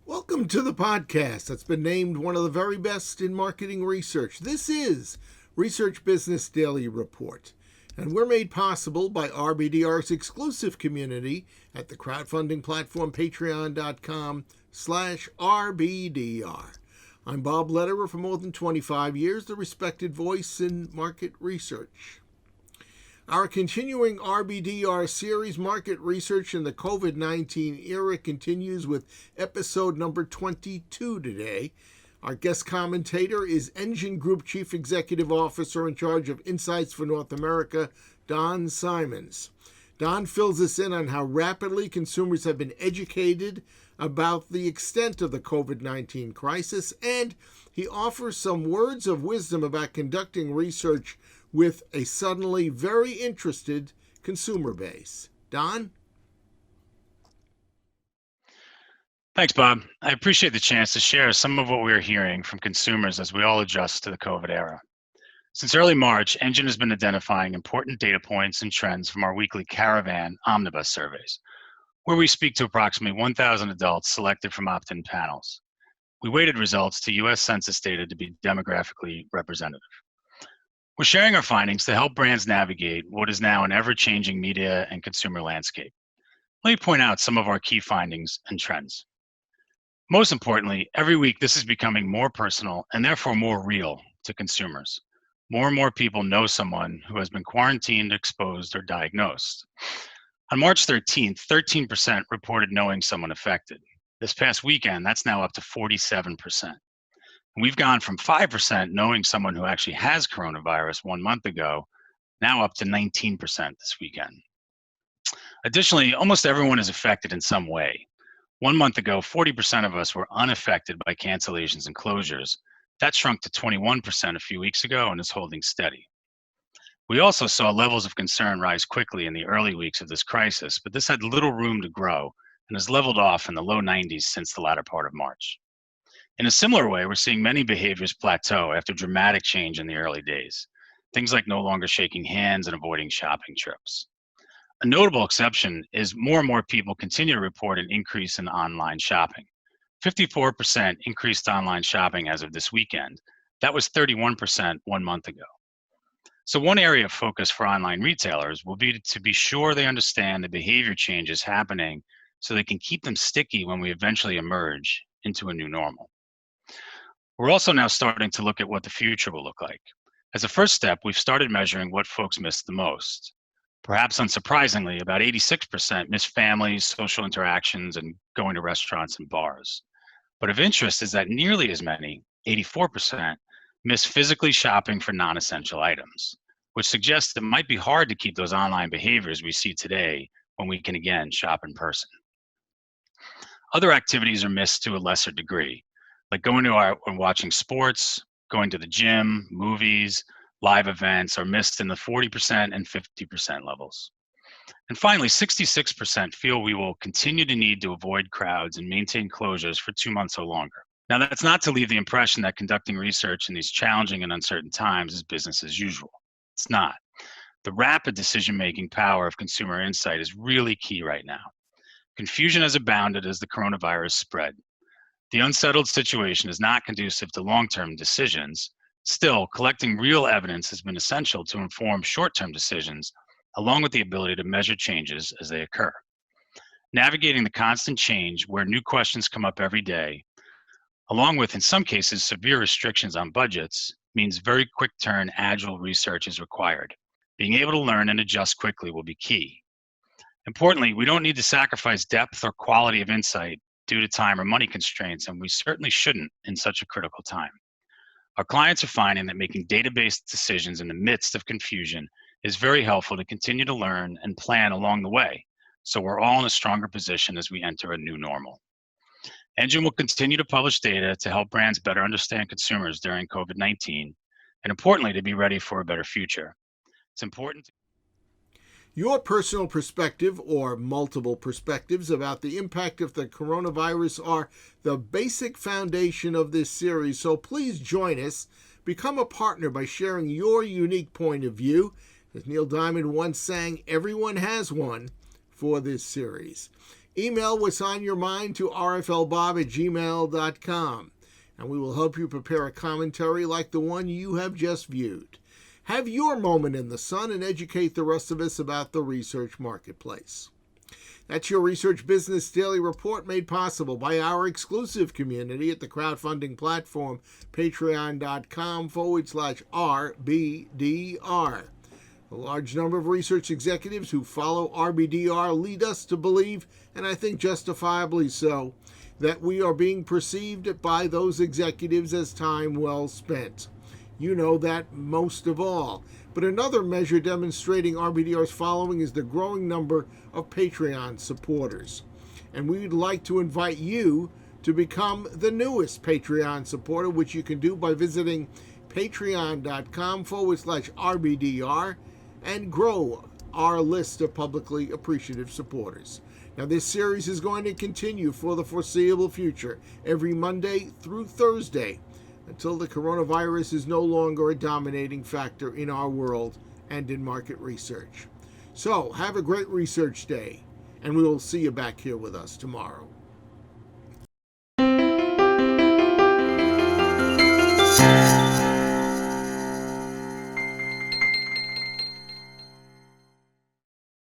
Welcome to the podcast that's been named one of the very best in marketing research. This is Research Business Daily Report, and we're made possible by RBDR's exclusive community at the crowdfunding platform patreon.com/RBDR. I'm Bob Lederer, for more than 25 years, the respected voice in market research. Our continuing RBDR series, Market Research in the COVID-19 Era, continues with episode number 22 today. Our guest commentator is Engine Group Chief Executive Officer in charge of Insights for North America, Don Simons. Don fills us in on how rapidly consumers have been educated about the extent of the COVID-19 crisis, and he offers some words of wisdom about conducting research with a suddenly very interested consumer base. Don? Thanks, Bob. I appreciate the chance to share some of what we're hearing from consumers as we all adjust to the COVID era. Since early March, Engine has been identifying important data points and trends from our weekly Caravan Omnibus surveys, where we speak to approximately 1,000 adults selected from opt-in panels. We weighted results to U.S. Census data to be demographically representative. We're sharing our findings to help brands navigate what is now an ever-changing media and consumer landscape. Let me point out some of our key findings and trends. Most importantly, every week this is becoming more personal and therefore more real to consumers. More and more people know someone who has been quarantined, exposed, or diagnosed. On March 13th, 13% reported knowing someone affected. This past weekend, that's now up to 47%. We've gone from 5% knowing someone who actually has coronavirus 1 month ago, now up to 19% this weekend. Additionally, almost everyone is affected in some way. 1 month ago, 40% of us were unaffected by cancellations and closures. That shrunk to 21% a few weeks ago and is holding steady. We also saw levels of concern rise quickly in the early weeks of this crisis, but this had little room to grow and has leveled off in the low 90s since the latter part of March. In a similar way, we're seeing many behaviors plateau after dramatic change in the early days. Things like no longer shaking hands and avoiding shopping trips. A notable exception is more and more people continue to report an increase in online shopping. 54% increased online shopping as of this weekend. That was 31% 1 month ago. So one area of focus for online retailers will be to be sure they understand the behavior changes happening so they can keep them sticky when we eventually emerge into a new normal. We're also now starting to look at what the future will look like. As a first step, we've started measuring what folks miss the most. Perhaps unsurprisingly, about 86% miss families, social interactions, and going to restaurants and bars. But of interest is that nearly as many, 84%, miss physically shopping for non-essential items, which suggests it might be hard to keep those online behaviors we see today when we can again shop in person. Other activities are missed to a lesser degree, like going to and watching sports, going to the gym, movies, live events are missed in the 40% and 50% levels. And finally, 66% feel we will continue to need to avoid crowds and maintain closures for 2 months or longer. Now, that's not to leave the impression that conducting research in these challenging and uncertain times is business as usual. It's not. The rapid decision-making power of consumer insight is really key right now. Confusion has abounded as the coronavirus spread. The unsettled situation is not conducive to long-term decisions. Still, collecting real evidence has been essential to inform short-term decisions, along with the ability to measure changes as they occur. Navigating the constant change where new questions come up every day, along with, in some cases, severe restrictions on budgets, means very quick-turn, agile research is required. Being able to learn and adjust quickly will be key. Importantly, we don't need to sacrifice depth or quality of insight due to time or money constraints, and we certainly shouldn't in such a critical time. Our clients are finding that making data-based decisions in the midst of confusion is very helpful to continue to learn and plan along the way, so we're all in a stronger position as we enter a new normal. Engine will continue to publish data to help brands better understand consumers during COVID-19, and importantly, to be ready for a better future. It's important. Your personal perspective or multiple perspectives about the impact of the coronavirus are the basic foundation of this series, so please join us. Become a partner by sharing your unique point of view. As Neil Diamond once sang, everyone has one for this series. Email what's on your mind to rflbob@gmail.com, and we will help you prepare a commentary like the one you have just viewed. Have your moment in the sun and educate the rest of us about the research marketplace. That's your Research Business Daily Report, made possible by our exclusive community at the crowdfunding platform patreon.com/RBDR. A large number of research executives who follow RBDR lead us to believe, and I think justifiably so, that we are being perceived by those executives as time well spent. You know that most of all. But another measure demonstrating RBDR's following is the growing number of Patreon supporters. And we'd like to invite you to become the newest Patreon supporter, which you can do by visiting patreon.com/RBDR and grow our list of publicly appreciative supporters. Now, this series is going to continue for the foreseeable future, every Monday through Thursday, until the coronavirus is no longer a dominating factor in our world and in market research. So, have a great research day, and we will see you back here with us tomorrow.